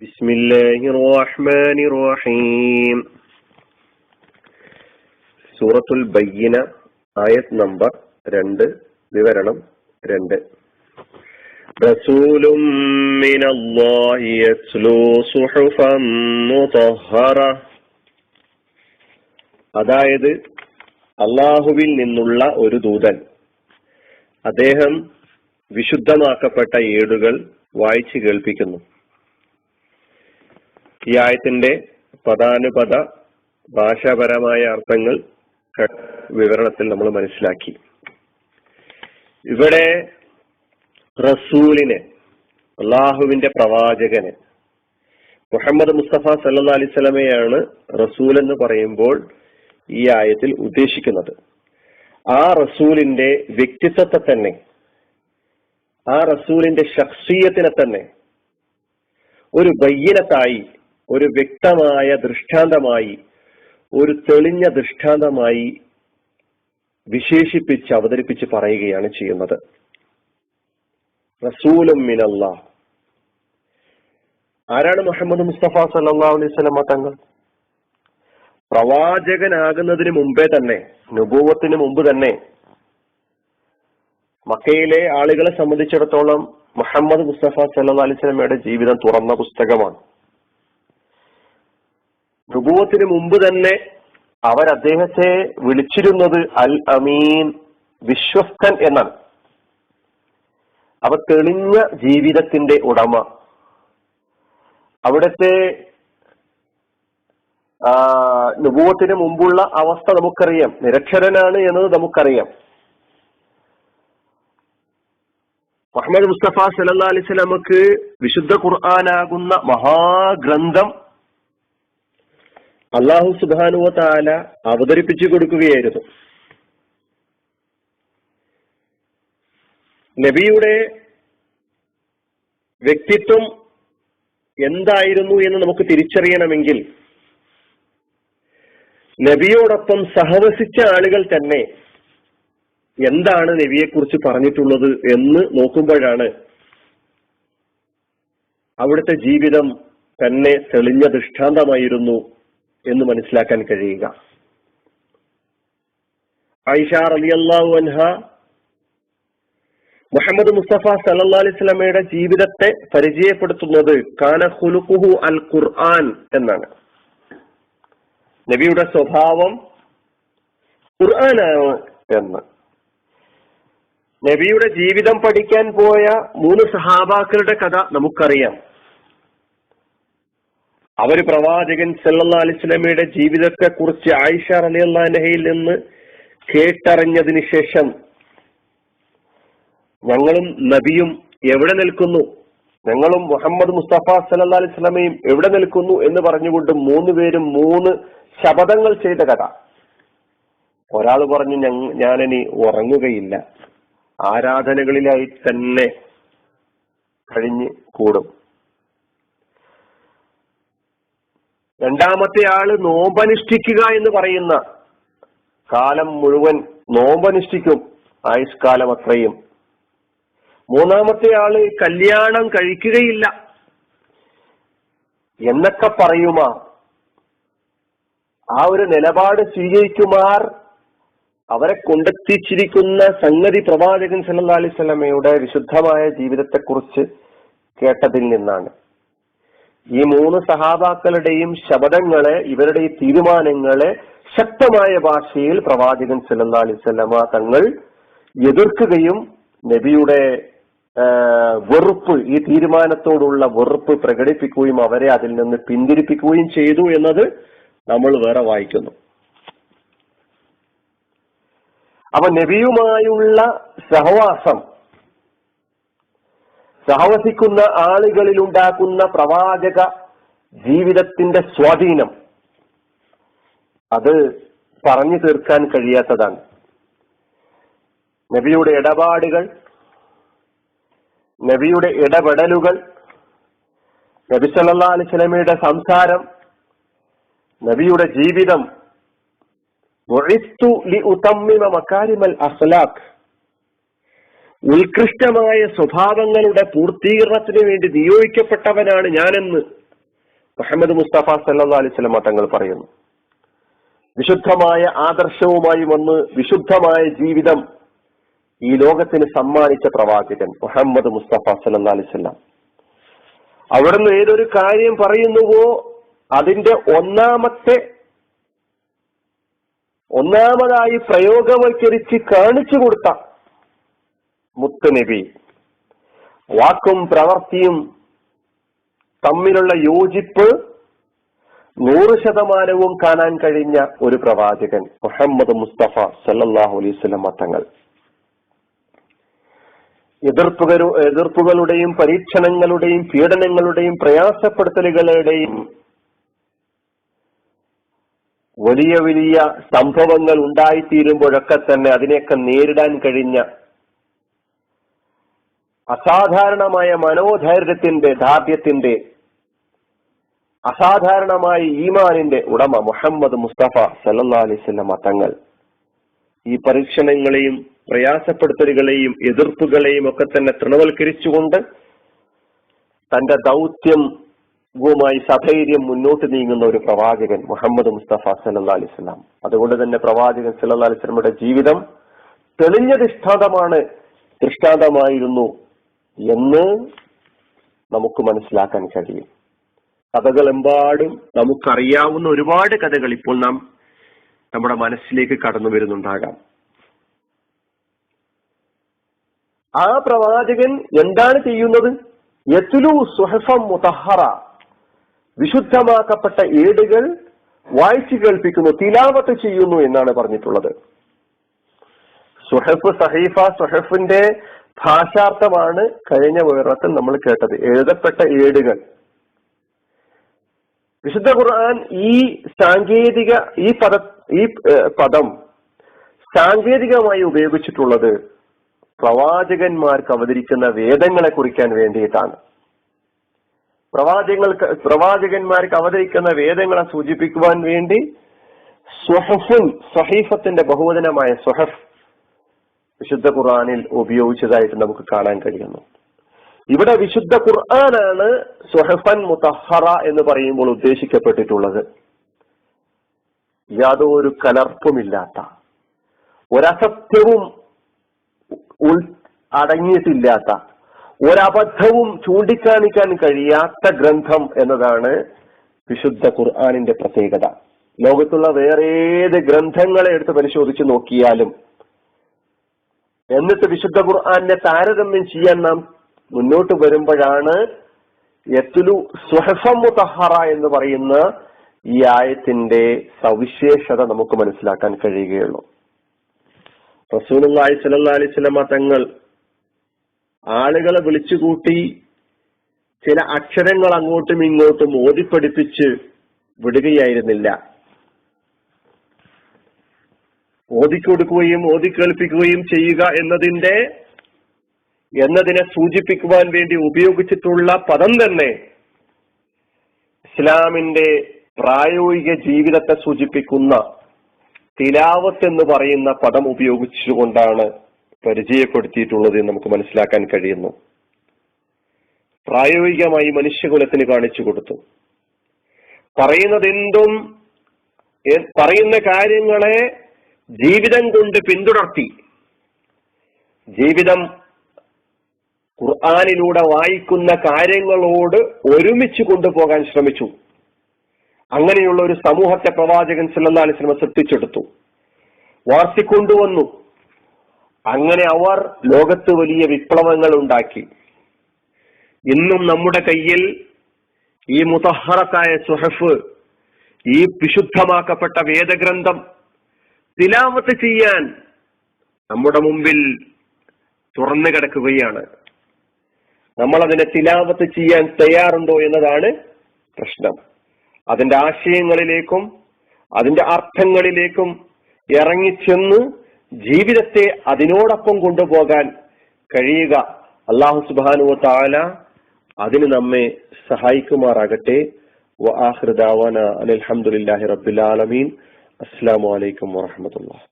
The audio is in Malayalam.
ബിസ്മില്ലാഹിർ റഹ്മാനിർ റഹീം. സൂറത്തുൽ ബയ്യിന ആയത്ത് നമ്പർ 2, വിവരണം 2. റസൂലും മിനല്ലാഹി യത്ലൂ സുഹുഫൻ മുതഹ്ഹറ. അതായത് അല്ലാഹുവിൽ നിന്നുള്ള ഒരു ദൂതൻ, അദ്ദേഹം വിശുദ്ധമാക്കപ്പെട്ട ഏടുകൾ വായിച്ചു കേൾപ്പിക്കുന്നു. ഈ ആയത്തിന്റെ പദാനുപദ ഭാഷാപരമായ അർത്ഥങ്ങൾ വിവരണത്തിൽ നമ്മൾ മനസ്സിലാക്കി. ഇവിടെ റസൂലിനെ, അള്ളാഹുവിന്റെ പ്രവാചകനെ, മുഹമ്മദ് മുസ്തഫ സല്ലല്ലാഹു അലൈഹി വസല്ലമയാണ് റസൂൽ എന്ന് പറയുമ്പോൾ ഈ ആയത്തിൽ ഉദ്ദേശിക്കുന്നത്. ആ റസൂലിന്റെ വ്യക്തിത്വത്തെ തന്നെ, ആ റസൂലിന്റെ ശഖ്സിയത്തിനെ തന്നെ ഒരു ബയ്യിനത്തായി, ഒരു വ്യക്തമായ ദൃഷ്ടാന്തമായി, ഒരു തെളിഞ്ഞ ദൃഷ്ടാന്തമായി വിശേഷിപ്പിച്ച് അവതരിപ്പിച്ച് പറയുകയാണ് ചെയ്യുന്നത്. റസൂലും മിനല്ലാഹ്. ആരാണ് മുഹമ്മദ് മുസ്തഫ സല്ലല്ലാഹു അലൈഹി വസല്ലമ തങ്ങൾ? പ്രവാചകനാകുന്നതിന് മുമ്പേ തന്നെ, നുബുവത്തിന് മുമ്പ് തന്നെ മക്കയിലെ ആളുകളെ സംബന്ധിച്ചിടത്തോളം മുഹമ്മദ് മുസ്തഫ സല്ലല്ലാഹു അലൈഹി വസല്ലമയുടെ ജീവിതം തുറന്ന പുസ്തകമാണ്. നുബുവത്തിന് മുമ്പ് തന്നെ അവർ അദ്ദേഹത്തെ വിളിച്ചിരുന്നത് അൽ അമീൻ, വിശ്വസ്തൻ എന്നാണ്. അവർ തെളിഞ്ഞ ജീവിതത്തിന്റെ ഉടമ. അവിടുത്തെ നുബുവത്തിന് മുമ്പുള്ള അവസ്ഥ നമുക്കറിയാം, നിരക്ഷരനാണ് എന്നത് നമുക്കറിയാം. മുഹമ്മദ് മുസ്തഫ സല്ലല്ലാഹു അലൈഹി വസല്ലമക്ക് വിശുദ്ധ ഖുർആനാകുന്ന മഹാഗ്രന്ഥം അല്ലാഹു സുബ്ഹാനഹു വ തആല അവതരിപ്പിച്ചു കൊടുക്കുകയായിരുന്നു. നബിയുടെ വ്യക്തിത്വം എന്തായിരുന്നു എന്ന് നമുക്ക് തിരിച്ചറിയണമെങ്കിൽ നബിയോടൊപ്പം സഹവസിച്ച ആളുകൾ തന്നെ എന്താണ് നബിയെക്കുറിച്ച് പറഞ്ഞിട്ടുള്ളത് എന്ന് നോക്കുമ്പോഴാണ് അവിടുത്തെ ജീവിതം തന്നെ തെളിഞ്ഞ ദൃഷ്ടാന്തമായിരുന്നു എന്ന് മനസ്സിലാക്കാൻ കഴിയുക. ആയിഷ റളിയല്ലാഹു അൻഹ മുഹമ്മദ് മുസ്തഫ സല്ലല്ലാഹു അലൈഹി വസല്ലമയുടെ ജീവിതത്തെ പരിചയപ്പെടുത്തുന്നത് കാന ഖുലുഖുഹു അൽ ഖുർആൻ എന്നാണ്. നബിയുടെ സ്വഭാവം ഖുർആനാണ് എന്ന്. നബിയുടെ ജീവിതം പഠിക്കാൻ പോയ 3 സഹാബാക്കളുടെ കഥ നമുക്കറിയാം. അവര് പ്രവാചകൻ സല്ലല്ലാഹു അലൈഹി വസല്ലമയുടെ ജീവിതത്തെ കുറിച്ച് ആയിഷ റളിയല്ലാഹു അൻഹയിൽ നിന്ന് കേട്ടറിഞ്ഞതിന് ശേഷം ഞങ്ങളും നബിയും എവിടെ നിൽക്കുന്നു, ഞങ്ങളും മുഹമ്മദ് മുസ്തഫ സല്ലല്ലാഹു അലൈഹി വസല്ലമയും എവിടെ നിൽക്കുന്നു എന്ന് പറഞ്ഞുകൊണ്ട് 3 പേരും 3 ശപഥങ്ങൾ ചെയ്ത കഥ. ഒരാൾ പറഞ്ഞു, ഞാനിനി ഉറങ്ങുകയില്ല, ആരാധനകളിലായി തന്നെ കഴിഞ്ഞ് കൂടും. രണ്ടാമത്തെ ആള് നോമ്പനുഷ്ഠിക്കുക എന്ന് പറയുന്ന, കാലം മുഴുവൻ നോമ്പനുഷ്ഠിക്കും, ആയുഷ്കാലം അത്രയും. മൂന്നാമത്തെ ആള് കല്യാണം കഴിക്കുകയില്ല എന്നൊക്കെ പറയുമാ. ആ ഒരു നിലപാട് സ്വീകരിക്കുമാർ അവരെ കൊണ്ടെത്തിച്ചിരിക്കുന്ന സംഗതി പ്രവാചകൻ സല്ലല്ലാഹു അലൈഹി വസല്ലമയുടെ വിശുദ്ധമായ ജീവിതത്തെക്കുറിച്ച് കേട്ടതിൽ നിന്നാണ്. ഈ 3 സഹാബാക്കളുടെയും ശപഥങ്ങളെ, ഇവരുടെ ഈ തീരുമാനങ്ങളെ ശക്തമായ ഭാഷയിൽ പ്രവാചകൻ സല്ലല്ലാഹു അലൈഹി വസല്ലമ തങ്ങൾ എതിർക്കുകയും നബിയുടെ വെറുപ്പ്, ഈ തീരുമാനത്തോടുള്ള വെറുപ്പ് പ്രകടിപ്പിക്കുകയും അവരെ അതിൽ നിന്ന് പിന്തിരിപ്പിക്കുകയും ചെയ്തു എന്നത് നമ്മൾ വേറെ വായിക്കുന്നു. അപ്പൊ നബിയുമായുള്ള സഹവാസം, സഹവസിക്കുന്ന ആളുകളിൽ ഉണ്ടാക്കുന്ന പ്രവാചക ജീവിതത്തിന്റെ സ്വാധീനം, അത് പറഞ്ഞു തീർക്കാൻ കഴിയാത്തതാണ്. നബിയുടെ ഇടപാടുകൾ, നബിയുടെ ഇടപെടലുകൾ, നബി സല്ലല്ലാഹു അലൈഹി വസല്ലമയുടെ സംസാരം, നബിയുടെ ജീവിതം, ഉത്കൃഷ്ടമായ സ്വഭാവങ്ങളുടെ പൂർത്തീകരണത്തിന് വേണ്ടി നിയോഗിക്കപ്പെട്ടവനാണ് ഞാനെന്ന് മുഹമ്മദ് മുസ്തഫ സല്ലല്ലാഹു അലൈഹി വസല്ലം തങ്ങൾ പറയുന്നു, വിശുദ്ധമായ ആദർശവുമായി വന്ന് വിശുദ്ധമായ ജീവിതം ഈ ലോകത്തിന് സമ്മാനിച്ച പ്രവാചകൻ മുഹമ്മദ് മുസ്തഫ സല്ലല്ലാഹു അലൈഹി വസല്ലം. അവിടുന്ന് ഏതൊരു കാര്യം പറയുന്നുവോ അതിന്റെ ഒന്നാമതായി പ്രയോഗവൽക്കരിച്ച് കാണിച്ചു കൊടുത്ത മുത്തുനബി, വാക്കും പ്രവൃത്തിയും തമ്മിലുള്ള യോജിപ്പ് 100% കാണാൻ കഴിഞ്ഞ ഒരു പ്രവാചകൻ മുഹമ്മദ് മുസ്തഫ സല്ലല്ലാഹു അലൈഹി വസല്ലം തങ്ങൾ. എതിർപ്പുകളുടെയും പരീക്ഷണങ്ങളുടെയും പീഡനങ്ങളുടെയും പ്രയാസപ്പെടുത്തലുകളുടെയും വലിയ വലിയ സംഭവങ്ങൾ ഉണ്ടായിത്തീരുമ്പോഴൊക്കെ തന്നെ അതിനെയൊക്കെ നേരിടാൻ കഴിഞ്ഞ അസാധാരണമായ മനോധൈര്യത്തിന്റെ, ദാർഢ്യത്തിന്റെ, അസാധാരണമായ ഈമാനിന്റെ ഉടമ മുഹമ്മദ് മുസ്തഫ സല്ലല്ലാഹു അലൈഹി വസല്ലം തങ്ങൾ ഈ പരീക്ഷണങ്ങളെയും പ്രയാസപ്പെടുത്തലുകളെയും എതിർപ്പുകളെയും ഒക്കെ തന്നെ തൃണവൽക്കരിച്ചുകൊണ്ട് തന്റെ ദൗത്യവുമായി സധൈര്യം മുന്നോട്ട് നീങ്ങുന്ന ഒരു പ്രവാചകൻ മുഹമ്മദ് മുസ്തഫ സല്ലല്ലാഹു അലൈഹി വസല്ലം. അതുകൊണ്ട് തന്നെ പ്രവാചകൻ സല്ലല്ലാഹു അലൈഹി വസല്ലമയുടെ ജീവിതം തെളിഞ്ഞ ദൃഷ്ടാന്തമായിരുന്നു എന്ന് നമുക്ക് മനസ്സിലാക്കാൻ കഴിയും. കഥകളെമ്പാടും നമുക്കറിയാവുന്ന ഒരുപാട് കഥകൾ ഇപ്പോൾ നമ്മുടെ മനസ്സിലേക്ക് കടന്നു വരുന്നുണ്ടാകാം. ആ പ്രവാചകൻ എന്താണ് ചെയ്യുന്നത്? യത്ലു സുഹഫം മുതഹറ, വിശുദ്ധമാക്കപ്പെട്ട ഏടുകൾ വായിച്ചു കേൾപ്പിക്കുന്നു, തിലാവത്ത് ചെയ്യുന്നു എന്നാണ് പറഞ്ഞിട്ടുള്ളത്. സുഹഫ്, സഹീഫ, സുഹഫിന്റെ ഭാഷാർത്ഥമാണ് കഴിഞ്ഞ വിവരണത്തിൽ നമ്മൾ കേട്ടത്, എഴുതപ്പെട്ട ഏടുകൾ. വിശുദ്ധ ഖുർആൻ ഈ പദം സാങ്കേതികമായി ഉപയോഗിച്ചിട്ടുള്ളത് പ്രവാചകന്മാർക്ക് അവതരിക്കുന്ന വേദങ്ങളെ കുറിക്കാൻ വേണ്ടിയിട്ടാണ്. പ്രവാചകന്മാർക്ക് അവതരിക്കുന്ന വേദങ്ങളെ സൂചിപ്പിക്കുവാൻ വേണ്ടി സുഹഫുൻ, സഹീഫത്തിന്റെ ബഹുവചനമായ സുഹഫ് വിശുദ്ധ ഖുർആനിൽ ഉപയോഗിച്ചതായിട്ട് നമുക്ക് കാണാൻ കഴിയുന്നു. ഇവിടെ വിശുദ്ധ ഖുർആനാണ് സുഹഫൻ മുതഹറ എന്ന് പറയുമ്പോൾ ഉദ്ദേശിക്കപ്പെട്ടിട്ടുള്ളത്. യാതൊരു കലർപ്പുമില്ലാത്ത, ഒരസത്യവും അടങ്ങിയിട്ടില്ലാത്ത, ഒരബദ്ധവും ചൂണ്ടിക്കാണിക്കാൻ കഴിയാത്ത ഗ്രന്ഥം എന്നതാണ് വിശുദ്ധ ഖുർആനിന്റെ പ്രത്യേകത. ലോകത്തുള്ള വേറെ ഏത് ഗ്രന്ഥങ്ങളെ എടുത്ത് പരിശോധിച്ച് നോക്കിയാലും എന്നിട്ട് വിശുദ്ധ ഖുർആനെ താരതമ്യം ചെയ്യാൻ നാം മുന്നോട്ട് വരുമ്പോഴാണ് യത്ലു സുഹഫം മുതഹറ എന്ന് പറയുന്ന ഈ ആയത്തിന്റെ സവിശേഷത നമുക്ക് മനസ്സിലാക്കാൻ കഴിയുകയുള്ളൂ. റസൂലുള്ളാഹി സ്വല്ലല്ലാഹു അലൈഹി വസല്ലം തങ്ങൾ ആളുകളെ വിളിച്ചുകൂട്ടി ചില അക്ഷരങ്ങൾ അങ്ങോട്ടും ഇങ്ങോട്ടും ഓതിപ്പഠിപ്പിച്ച് വിടുകയായിരുന്നില്ല. ഓതിക്കൊടുക്കുകയും ഓതിക്കേൾപ്പിക്കുകയും ചെയ്യുക എന്നതിനെ സൂചിപ്പിക്കുവാൻ വേണ്ടി ഉപയോഗിച്ചിട്ടുള്ള പദം തന്നെ ഇസ്ലാമിന്റെ പ്രായോഗിക ജീവിതത്തെ സൂചിപ്പിക്കുന്ന തിലാവത്ത് എന്ന് പറയുന്ന പദം ഉപയോഗിച്ചുകൊണ്ടാണ് പരിചയപ്പെടുത്തിയിട്ടുള്ളത് എന്ന് നമുക്ക് മനസ്സിലാക്കാൻ കഴിയുന്നു. പ്രായോഗികമായി മനുഷ്യകുലത്തിന് കാണിച്ചു കൊടുത്തു. പറയുന്ന കാര്യങ്ങളെ ജീവിതം കൊണ്ട് പിന്തുടർത്തി, ജീവിതം ഖുർആനിലൂടെ വായിക്കുന്ന കാര്യങ്ങളോട് ഒരുമിച്ച് കൊണ്ടുപോകാൻ ശ്രമിച്ചു. അങ്ങനെയുള്ള ഒരു സമൂഹത്തെ പ്രവാചകൻ സല്ലല്ലാഹു അലൈഹി വസല്ലം സൃഷ്ടിച്ചെടുത്തു, വാർത്തിക്കൊണ്ടുവന്നു. അങ്ങനെ അവർ ലോകത്ത് വലിയ വിപ്ലവങ്ങൾ ഉണ്ടാക്കി. ഇന്നും നമ്മുടെ കയ്യിൽ ഈ മുതഹറത്തായ സുഹഫ്, ഈ വിശുദ്ധമാക്കപ്പെട്ട വേദഗ്രന്ഥം തിലാവത്ത് ചെയ്യാൻ നമ്മുടെ മുമ്പിൽ തുറന്നു കിടക്കുകയാണ്. നമ്മൾ അതിനെ തിലാവത്ത് ചെയ്യാൻ തയ്യാറുണ്ടോ എന്നതാണ് പ്രശ്നം. അതിന്റെ ആശയങ്ങളിലേക്കും അതിന്റെ അർത്ഥങ്ങളിലേക്കും ഇറങ്ങിച്ചെന്ന് ജീവിതത്തെ അതിനോടൊപ്പം കൊണ്ടുപോകാൻ കഴിയുക. അല്ലാഹു സുബ്ഹാനഹു വ തആല അതിന് നമ്മെ സഹായിക്കുമാറാകട്ടെ. വആഖിറു ദഅവാനാ അൽഹംദുലില്ലാഹി റബ്ബിൽ ആലമീൻ. അസ്സലാമു അലൈക്കും വറഹ്മത്തുള്ളാഹി.